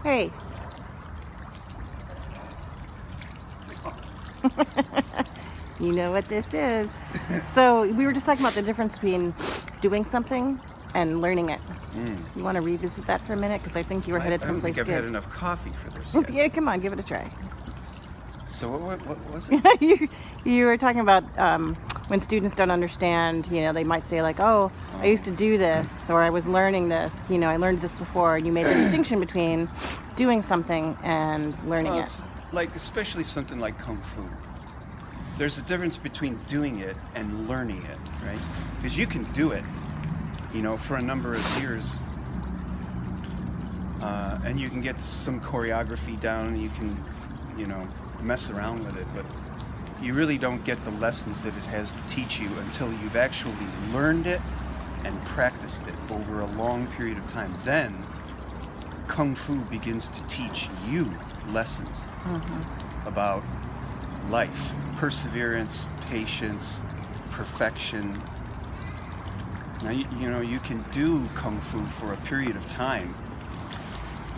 Hey. You know what this is. So we were just talking about the difference between doing something and learning it. You want to revisit that for a minute? Because I think you were headed I don't someplace think I've good. had enough coffee for this yet. Yeah, come on, give it a try. So what was it? You were talking about when students don't understand, they might say like, oh, I used to do this, or I was learning this, I learned this before. You made the distinction between doing something and learning Well, it. it's like, especially something like Kung Fu. There's a difference between doing it and learning it, right? Because you can do it, for a number of years, and you can get some choreography down, and you can, mess around with it, but you really don't get the lessons that it has to teach you until you've actually learned it and practiced it over a long period of time. Then Kung Fu begins to teach you lessons about life, perseverance, patience, perfection. Now, you can do Kung Fu for a period of time,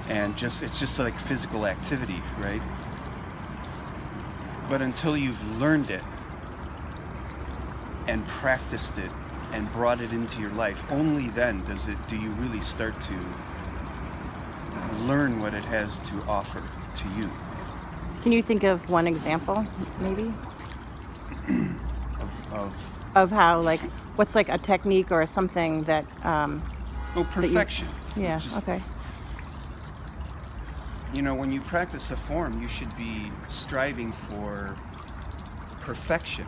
and it's just like physical activity, right? But until you've learned it and practiced it and brought it into your life, only then do you really start to learn what it has to offer to you. Can you think of one example, maybe? Of how, like, what's like a technique or something that perfection. Yeah, okay. When you practice a form, you should be striving for perfection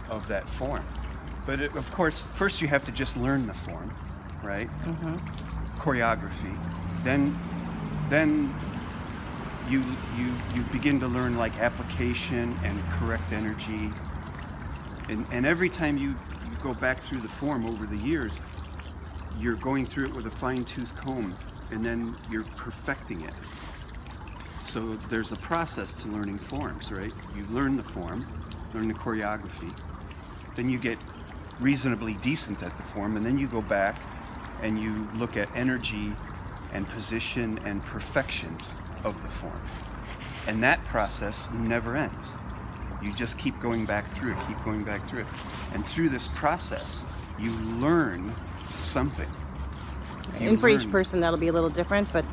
of that form. But of course, first you have to just learn the form, right? Choreography. Then you begin to learn like application and correct energy. And every time you go back through the form over the years, you're going through it with a fine-tooth comb, and then you're perfecting it. So there's a process to learning forms, right? You learn the form, learn the choreography, then you get reasonably decent at the form, and then you go back and you look at energy and position and perfection of the form. And that process never ends. You just keep going back through it, And through this process, you learn something. And for each person, that'll be a little different, but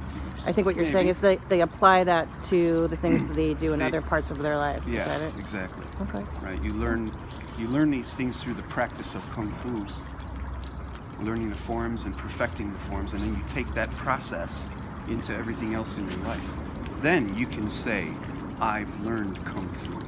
I think what you're saying is they apply that to the things that they do in other parts of their lives. Yeah, is that it? exactly. Okay. Right. You learn these things through the practice of Kung Fu, learning the forms and perfecting the forms, and then you take that process into everything else in your life. Then you can say, I've learned Kung Fu.